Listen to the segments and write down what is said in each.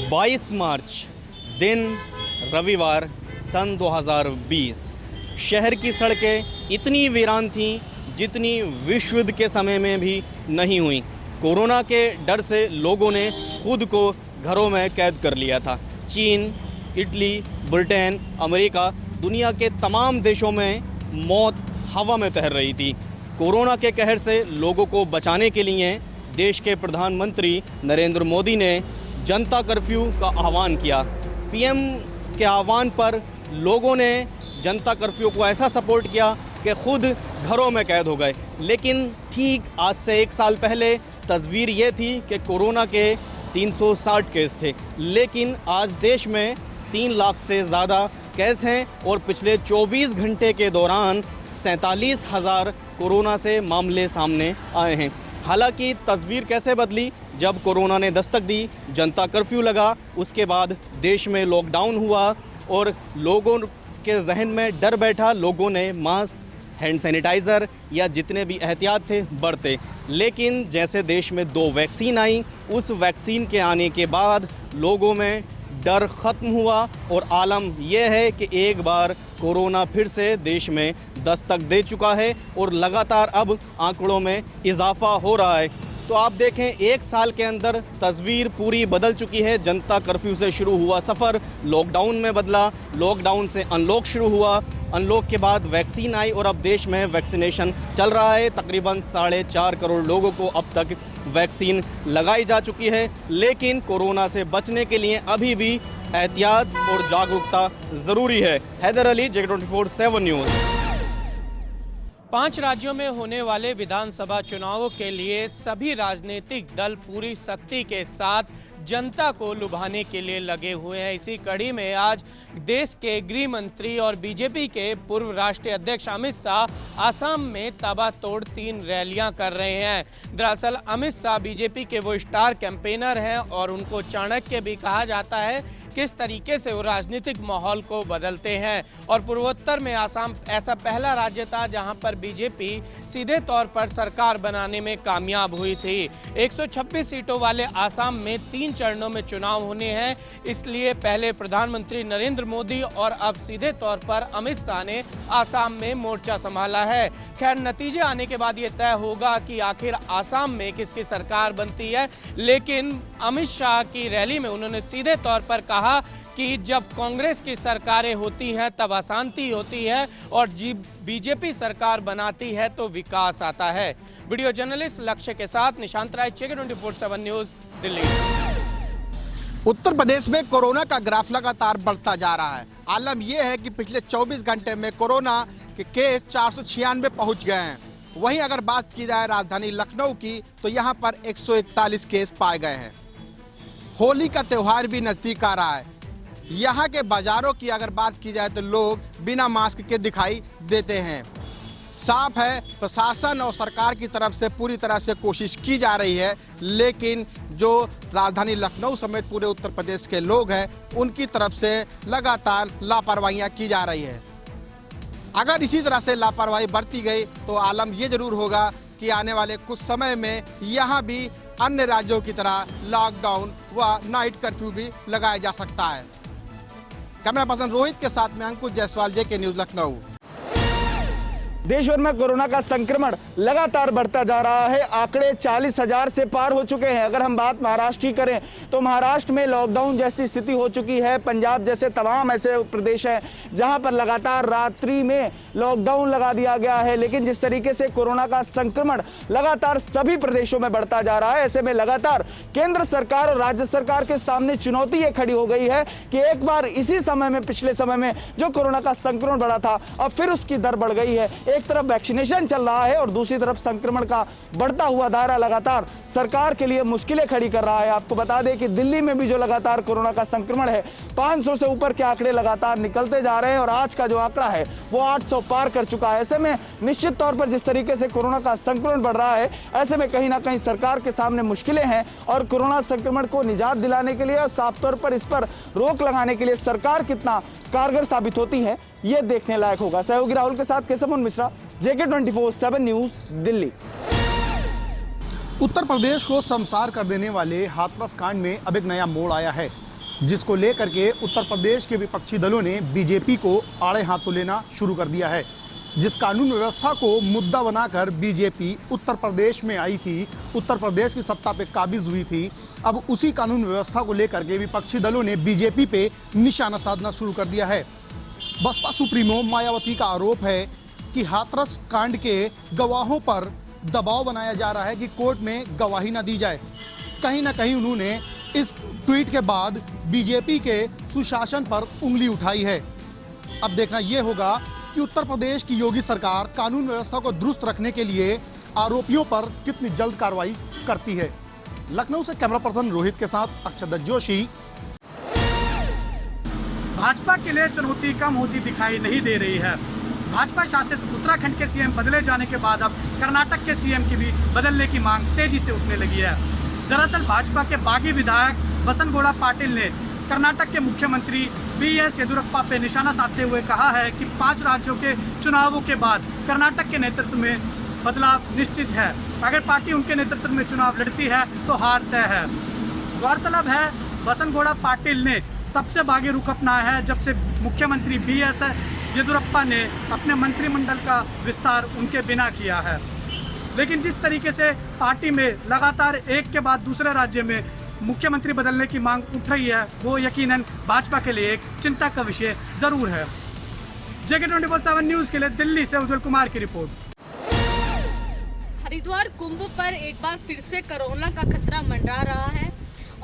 22 मार्च दिन रविवार सन 2020। शहर की सड़कें इतनी वीरान थीं जितनी विश्व युद्ध के समय में भी नहीं हुई। कोरोना के डर से लोगों ने खुद को घरों में कैद कर लिया था। चीन, इटली, ब्रिटेन, अमेरिका, दुनिया के तमाम देशों में मौत हवा में तैर रही थी। कोरोना के कहर से लोगों को बचाने के लिए देश के प्रधानमंत्री नरेंद्र मोदी ने जनता कर्फ्यू का आह्वान किया। पीएम के आह्वान पर लोगों ने जनता कर्फ्यू को ऐसा सपोर्ट किया कि खुद घरों में कैद हो गए। लेकिन ठीक आज से 1 साल पहले तस्वीर ये थी कि कोरोना के 360 केस थे, लेकिन आज देश में 3 लाख से ज़्यादा केस हैं और पिछले 24 घंटे के दौरान 47,000 कोरोना से मामले सामने आए हैं। हालांकि तस्वीर कैसे बदली जब कोरोना ने दस्तक दी, जनता कर्फ्यू लगा, उसके बाद देश में लॉकडाउन हुआ और लोगों के जहन में डर बैठा। लोगों ने मास्क, हैंड सैनिटाइज़र या जितने भी एहतियात थे बरते। लेकिन जैसे देश में 2 वैक्सीन आई, उस वैक्सीन के आने के बाद लोगों में डर ख़त्म हुआ और आलम यह है कि एक बार कोरोना फिर से देश में दस्तक दे चुका है और लगातार अब आंकड़ों में इजाफा हो रहा है। तो आप देखें 1 साल के अंदर तस्वीर पूरी बदल चुकी है। जनता कर्फ्यू से शुरू हुआ सफ़र लॉकडाउन में बदला, लॉकडाउन से अनलॉक शुरू हुआ, अनलॉक के बाद वैक्सीन आई और अब देश में वैक्सीनेशन चल रहा है। तकरीबन 4.5 करोड़ लोगों को अब तक वैक्सीन लगाई जा चुकी है। लेकिन कोरोना से बचने के लिए अभी भी एहतियात और जागरूकता ज़रूरी है। Haider Ali, JK24/7 news. 5 राज्यों में होने वाले विधानसभा चुनावों के लिए सभी राजनीतिक दल पूरी सख्ती के साथ जनता को लुभाने के लिए लगे हुए हैं। इसी कड़ी में आज देश के गृह मंत्री और बीजेपी के पूर्व राष्ट्रीय अध्यक्ष अमित शाह आसाम में ताबड़तोड़ 3 रैलियां कर रहे हैं। दरअसल अमित शाह बीजेपी के वो स्टार कैंपेनर हैं और उनको चाणक्य भी कहा जाता है। किस तरीके से वो राजनीतिक माहौल को बदलते हैं और पूर्वोत्तर में आसाम ऐसा पहला राज्य था जहां पर बीजेपी सीधे तौर पर सरकार बनाने में कामयाब हुई थी। 126 सीटों वाले आसाम में 3 चरणों में चुनाव होने हैं, इसलिए पहले प्रधानमंत्री नरेंद्र मोदी और अब सीधे तौर पर अमित शाह ने आसाम में मोर्चा संभाला है। खैर, नतीजे आने के बाद ये तय होगा कि आखिर आसाम में किसकी सरकार बनती है। लेकिन अमित शाह की रैली में उन्होंने सीधे तौर पर कहा कि जब कांग्रेस की सरकारें होती हैं तब अशांति होती है और बीजेपी सरकार बनाती है तो विकास आता है। वीडियो जर्नलिस्ट लक्ष्य के साथ निशांत राय, JK24/7 न्यूज़, दिल्ली। उत्तर प्रदेश में कोरोना का ग्राफ लगातार बढ़ता जा रहा है। आलम यह है कि पिछले 24 घंटे में कोरोना के केस 496 पहुंच गए हैं। वहीं अगर बात की जाए राजधानी लखनऊ की तो यहां पर 141 केस पाए गए हैं। होली का त्यौहार भी नजदीक आ रहा है। यहाँ के बाजारों की अगर बात की जाए तो लोग बिना मास्क के दिखाई देते हैं। साफ है, प्रशासन और सरकार की तरफ से पूरी तरह से कोशिश की जा रही है, लेकिन जो राजधानी लखनऊ समेत पूरे उत्तर प्रदेश के लोग हैं उनकी तरफ से लगातार लापरवाहियां की जा रही है। अगर इसी तरह से लापरवाही बरती गई तो आलम ये जरूर होगा कि आने वाले कुछ समय में यहाँ भी अन्य राज्यों की तरह लॉकडाउन व नाइट कर्फ्यू भी लगाया जा सकता है। कैमरा पर्सन रोहित के साथ में अंकुश जायसवाल, JK न्यूज़, लखनऊ। देश भर में कोरोना का संक्रमण लगातार बढ़ता जा रहा है। आंकड़े 40,000 से पार हो चुके हैं। अगर हम बात महाराष्ट्र की करें तो महाराष्ट्र में लॉकडाउन जैसी स्थिति हो चुकी है। पंजाब जैसे तमाम ऐसे प्रदेश हैं जहां पर लगातार रात्रि में लॉकडाउन लगा दिया गया है। लेकिन जिस तरीके से कोरोना का संक्रमण लगातार सभी प्रदेशों में बढ़ता जा रहा है, ऐसे में लगातार केंद्र सरकार और राज्य सरकार के सामने चुनौती ये खड़ी हो गई है कि एक बार इसी समय में, पिछले समय में जो कोरोना का संक्रमण बढ़ा था, अब फिर उसकी दर बढ़ गई है। एक तरफ वैक्सीनेशन चल रहा है और दूसरी तरफ संक्रमण का बढ़ता हुआ दायरा लगातार सरकार के लिए मुश्किलें खड़ी कर रहा है। आपको बता दें कि दिल्ली में भी जो लगातार कोरोना का संक्रमण है, 500 से ऊपर के आंकड़े लगातार निकलते जा रहे हैं और आज का जो आंकड़ा है वो 800 पार कर चुका है। ऐसे में निश्चित तौर पर जिस तरीके से कोरोना का संक्रमण बढ़ रहा है, ऐसे में कहीं ना कहीं सरकार के सामने मुश्किलें हैं और कोरोना संक्रमण को निजात दिलाने के लिए और साफ तौर पर इस पर रोक लगाने के लिए सरकार कितना कारगर साबित होती है, ये देखने लायक होगा। सहयोगी राहुल के साथ केशव मिश्रा, JK24/7 न्यूज़, दिल्ली। उत्तर प्रदेश को शर्मसार कर देने वाले हाथरस कांड में अब एक नया मोड़ आया है। जिसको लेकर के उत्तर प्रदेश के विपक्षी दलों ने बीजेपी को आड़े हाथों लेना शुरू कर दिया है। जिस कानून व्यवस्था को मुद्दा बनाकर बीजेपी उत्तर प्रदेश में आई थी, उत्तर प्रदेश की सत्ता पे काबिज हुई थी, अब उसी कानून व्यवस्था को लेकर के विपक्षी दलों ने बीजेपी पे निशाना साधना शुरू कर दिया है। बसपा सुप्रीमो मायावती का आरोप है कि हाथरस कांड के गवाहों पर दबाव बनाया जा रहा है कि कोर्ट में गवाही न दी जाए। कहीं ना कहीं उन्होंने इस ट्वीट के बाद बीजेपी के सुशासन पर उंगली उठाई है। अब देखना यह होगा कि उत्तर प्रदेश की योगी सरकार कानून व्यवस्था को दुरुस्त रखने के लिए आरोपियों पर कितनी जल्द कार्रवाई करती है। लखनऊ से कैमरा पर्सन रोहित के साथ अक्षत जोशी। भाजपा के लिए चुनौती कम होती दिखाई नहीं दे रही है। भाजपा शासित उत्तराखंड के सीएम बदले जाने के बाद अब कर्नाटक के सीएम की भी बदलने की मांग तेजी से उठने लगी है। दरअसल भाजपा के बागी विधायक बसनगौड़ा पाटिल ने कर्नाटक के मुख्यमंत्री बीएस येदियुरप्पा पे निशाना साधते हुए कहा है कि 5 राज्यों के चुनावों के बाद कर्नाटक के नेतृत्व में बदलाव निश्चित है। अगर पार्टी उनके नेतृत्व में चुनाव लड़ती है तो हार तय है। गौरतलब है बसनगौड़ा पाटिल ने तब से बागी रुख अपनाया है जब से मुख्यमंत्री बीएस येदियुरप्पा ने अपने मंत्रिमंडल का विस्तार उनके बिना किया है। लेकिन जिस तरीके से पार्टी में लगातार एक के बाद दूसरे राज्य में मुख्यमंत्री बदलने की मांग उठ रही है, वो यकीनन भाजपा के लिए एक चिंता का विषय जरूर है। जेके 24/7 न्यूज के लिए दिल्ली से उज्जवल कुमार की रिपोर्ट। हरिद्वार कुंभ पर एक बार फिर से कोरोना का खतरा मंडरा रहा है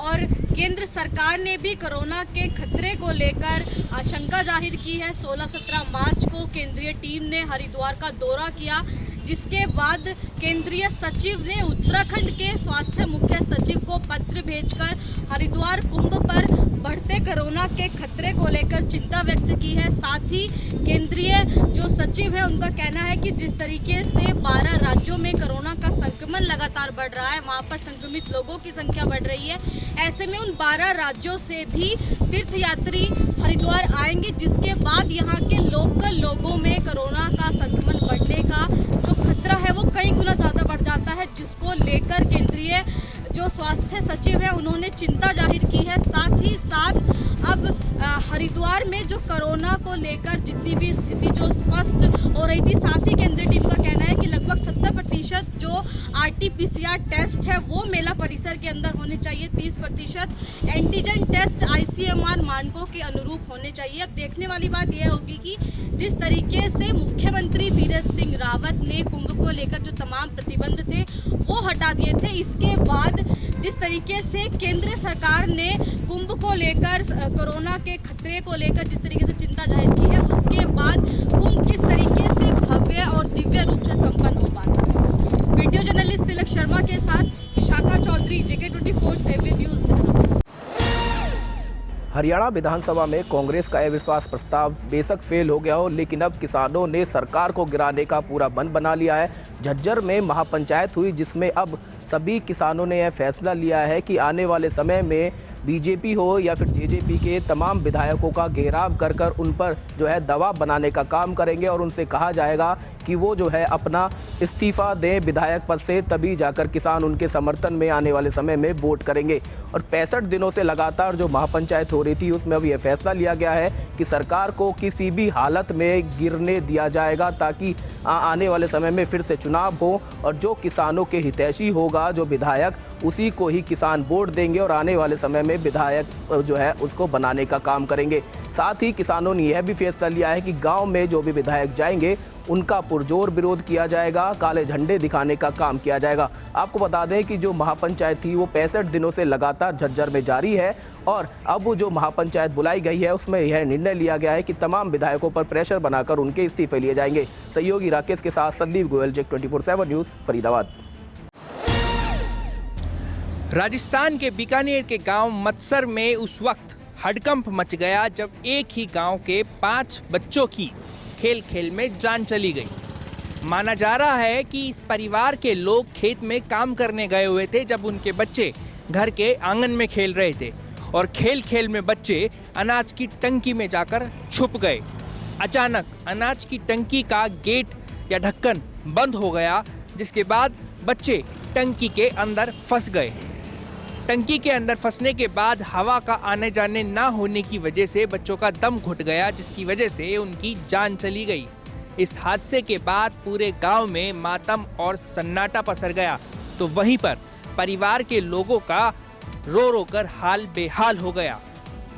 और केंद्र सरकार ने भी कोरोना के खतरे को लेकर आशंका जाहिर की है। 16-17 मार्च को केंद्रीय टीम ने हरिद्वार का दौरा किया, जिसके बाद केंद्रीय सचिव ने उत्तराखंड के स्वास्थ्य मुख्य सचिव को पत्र भेजकर हरिद्वार कुंभ पर बढ़ते कोरोना के खतरे को लेकर चिंता व्यक्त की है। साथ ही केंद्रीय जो सचिव है उनका कहना है कि जिस तरीके से 12 राज्यों में कोरोना का संक्रमण लगातार बढ़ रहा है, वहां पर संक्रमित लोगों की संख्या बढ़ रही है। ऐसे में उन 12 राज्यों से भी तीर्थयात्री हरिद्वार आएंगे, जिसके बाद यहाँ के लोकल लोगों में कोरोना का संक्रमण बढ़ने का जो खतरा है वो कई गुना ज़्यादा बढ़ जाता है, जिसको लेकर केंद्रीय जो स्वास्थ्य सचिव है उन्होंने चिंता जाहिर की है। साथ ही साथ अब हरिद्वार में जो कोरोना को लेकर जितनी भी स्थिति जो स्पष्ट हो रही थी, साथ ही केंद्रीय टीम का कहना है कि लगभग 70% जो RT-PCR टेस्ट है वो मेला परिसर के अंदर होने चाहिए, 30% एंटीजन टेस्ट ICMR मानकों के अनुरूप होने चाहिए। अब देखने वाली बात यह होगी कि जिस तरीके से मुख्यमंत्री तीरथ सिंह रावत ने कुंभ को लेकर जो तमाम प्रतिबंध थे वो हटा दिए थे, इसके बाद जिस तरीके से केंद्र सरकार ने कुंभ को लेकर कोरोना के खतरे को लेकर जिस तरीके से चिंता जाहिर की है, उसके बाद कुंभ किस तरीके से भव्य और दिव्य रूप से संपन्न हो पाता है। वीडियो जर्नलिस्ट तिलक शर्मा के साथ विशाखा चौधरी, जेके 24 7 न्यूज। हरियाणा विधानसभा में कांग्रेस का अविश्वास प्रस्ताव बेशक फेल हो गया हो, लेकिन अब किसानों ने सरकार को गिराने का पूरा मन बना लिया है। झज्जर में महापंचायत हुई, जिसमें अब सभी किसानों ने यह फैसला लिया है कि आने वाले समय में बीजेपी हो या फिर जेजेपी के तमाम विधायकों का घेराव कर कर उन पर जो है दबाव बनाने का काम करेंगे और उनसे कहा जाएगा कि वो जो है अपना इस्तीफ़ा दें विधायक पद से, तभी जाकर किसान उनके समर्थन में आने वाले समय में वोट करेंगे। और 65 दिनों से लगातार जो महापंचायत हो रही थी उसमें अब यह फैसला लिया गया है कि सरकार को किसी भी हालत में गिरने दिया जाएगा, ताकि आने वाले समय में फिर से चुनाव हो और जो किसानों के हितैषी होगा जो विधायक, उसी को ही किसान वोट देंगे और आने वाले समय में विधायक जो है उसको बनाने का काम करेंगे। साथ ही किसानों ने यह भी फैसला लिया है कि गांव में जो भी विधायक जाएंगे उनका पुरजोर विरोध किया जाएगा, काले झंडे दिखाने का काम किया जाएगा। आपको बता दें कि जो महापंचायत थी वो 65 दिनों से लगातार झज्जर में जारी है और अब जो महापंचायत बुलाई गई है उसमें यह निर्णय लिया गया है कि तमाम विधायकों पर प्रेशर बनाकर उनके इस्तीफे लिए जाएंगे। सहयोगी राकेश के साथ संदीप गोयल, जेके 24/7 न्यूज़, फरीदाबाद। राजस्थान के बीकानेर के गांव मत्सर में उस वक्त हड़कंप मच गया जब एक ही गांव के 5 बच्चों की खेल खेल में जान चली गई। माना जा रहा है कि इस परिवार के लोग खेत में काम करने गए हुए थे जब उनके बच्चे घर के आंगन में खेल रहे थे और खेल खेल में बच्चे अनाज की टंकी में जाकर छुप गए। अचानक अनाज की टंकी का गेट या ढक्कन बंद हो गया, जिसके बाद बच्चे टंकी के अंदर फंस गए। टंकी के अंदर फंसने के बाद हवा का आने जाने ना होने की वजह से बच्चों का दम घुट गया, जिसकी वजह से उनकी जान चली गई। इस हादसे के बाद पूरे गांव में मातम और सन्नाटा पसर गया, तो वहीं पर परिवार के लोगों का रो रो कर हाल बेहाल हो गया।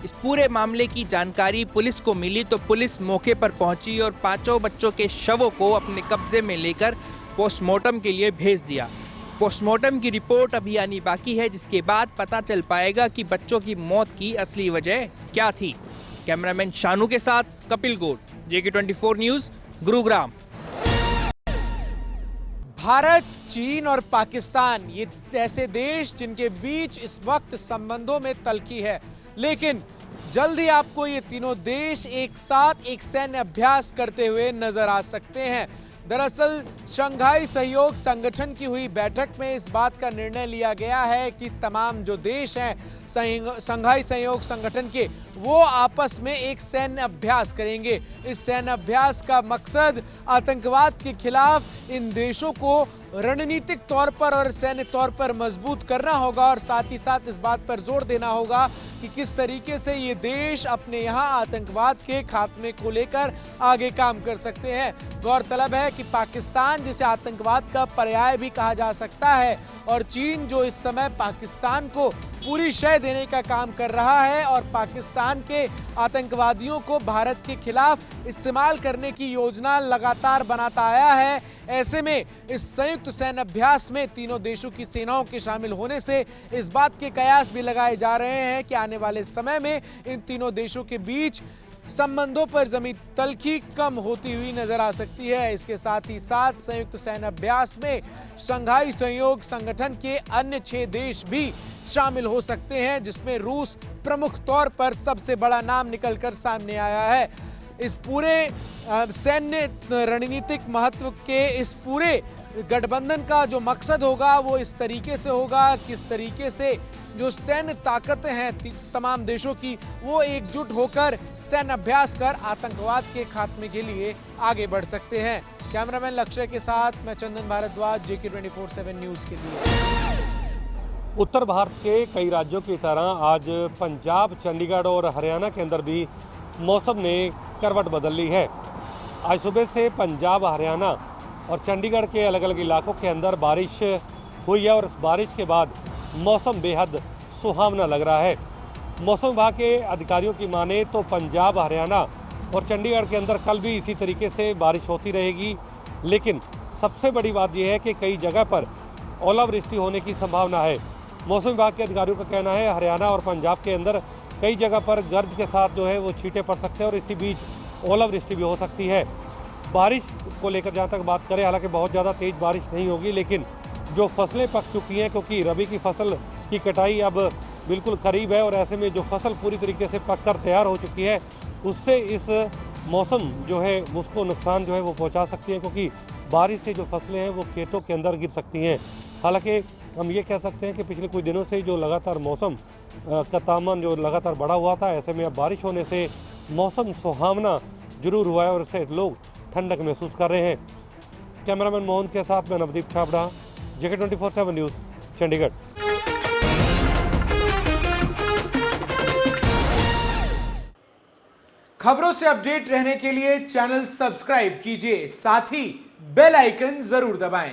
इस पूरे मामले की जानकारी पुलिस को मिली तो पुलिस मौके पर पहुंची और पांचों बच्चों के शवों को अपने कब्जे में लेकर पोस्टमार्टम के लिए भेज दिया। पोस्टमार्टम की रिपोर्ट अभी आनी बाकी है, जिसके बाद पता चल पाएगा कि बच्चों की मौत की असली वजह क्या थी। कैमरामैन शानू के साथ कपिल गोड, JK24 न्यूज़, गुरुग्राम। भारत, चीन और पाकिस्तान ये ऐसे देश जिनके बीच इस वक्त संबंधों में तल्खी है, लेकिन जल्द ही आपको ये तीनों देश एक साथ एक सैन्य अभ्यास करते हुए नजर आ सकते हैं। दरअसल शंघाई सहयोग संगठन की हुई बैठक में इस बात का निर्णय लिया गया है कि तमाम जो देश हैं शंघाई सहयोग संगठन के, वो आपस में एक सैन्य अभ्यास करेंगे। इस सैन्य अभ्यास का मकसद आतंकवाद के खिलाफ इन देशों को रणनीतिक तौर पर और सैन्य तौर पर मजबूत करना होगा और साथ ही साथ इस बात पर जोर देना होगा कि किस तरीके से ये देश अपने यहाँ आतंकवाद के खात्मे को लेकर आगे काम कर सकते हैं। गौरतलब है कि पाकिस्तान, जिसे आतंकवाद का पर्याय भी कहा जा सकता है, और चीन जो इस समय पाकिस्तान को पूरी शय देने का काम कर रहा है और पाकिस्तान के आतंकवादियों को भारत के खिलाफ इस्तेमाल करने की योजना लगातार बनाता आया है। ऐसे में इस संयुक्त सैन्य अभ्यास में तीनों देशों की सेनाओं के शामिल होने से इस बात के कयास भी लगाए जा रहे हैं कि आने वाले समय में इन तीनों देशों के बीच संबंधों पर जमी तल्खी कम होती हुई नजर आ सकती है। इसके साथ ही साथ संयुक्त सैन्य अभ्यास में शंघाई सहयोग संगठन के अन्य 6 देश भी शामिल हो सकते हैं, जिसमें रूस प्रमुख तौर पर सबसे बड़ा नाम निकलकर सामने आया है। इस पूरे सैन्य रणनीतिक महत्व के इस पूरे गठबंधन का जो मकसद होगा वो इस तरीके से होगा, किस तरीके से जो सैन्य ताकतें हैं तमाम देशों की, वो एकजुट होकर सैन्य अभ्यास कर आतंकवाद के खात्मे के लिए आगे बढ़ सकते हैं। कैमरामैन लक्ष्य के साथ मैं चंदन भारद्वाज, JK24 न्यूज़ के लिए। उत्तर भारत के कई राज्यों की तरह आज पंजाब, चंडीगढ़ और हरियाणा के अंदर भी मौसम ने करवट बदल ली है। आज सुबह से पंजाब, हरियाणा और चंडीगढ़ के अलग अलग इलाकों के अंदर बारिश हुई है और इस बारिश के बाद मौसम बेहद सुहावना लग रहा है। मौसम विभाग के अधिकारियों की माने तो पंजाब, हरियाणा और चंडीगढ़ के अंदर कल भी इसी तरीके से बारिश होती रहेगी, लेकिन सबसे बड़ी बात यह है कि कई जगह पर ओलावृष्टि होने की संभावना है। मौसम विभाग के अधिकारियों का कहना है हरियाणा और पंजाब के अंदर कई जगह पर गर्ज के साथ जो है वो छींटे पड़ सकते हैं और इसी बीच ओलावृष्टि भी हो सकती है। बारिश को लेकर जहाँ तक बात करें, हालांकि बहुत ज़्यादा तेज़ बारिश नहीं होगी, लेकिन जो फसलें पक चुकी हैं, क्योंकि रबी की फसल की कटाई अब बिल्कुल करीब है और ऐसे में जो फसल पूरी तरीके से पक कर तैयार हो चुकी है, उससे इस मौसम जो है उसको नुकसान जो है वो पहुँचा सकती है, क्योंकि बारिश से जो फसलें हैं वो खेतों के अंदर गिर सकती हैं। हालांकि हम ये कह सकते हैं कि पिछले कुछ दिनों से जो लगातार मौसम का तापमान जो लगातार बढ़ा हुआ था, ऐसे में अब बारिश होने से मौसम सुहावना जरूर हुआ है और इससे लोग ठंडक महसूस कर रहे हैं। कैमरामैन मोहन के साथ मैं नवदीप छाबड़ा, JK24 न्यूज़, चंडीगढ़। खबरों से अपडेट रहने के लिए चैनल सब्सक्राइब कीजिए, साथ ही बेल आइकन जरूर दबाएं।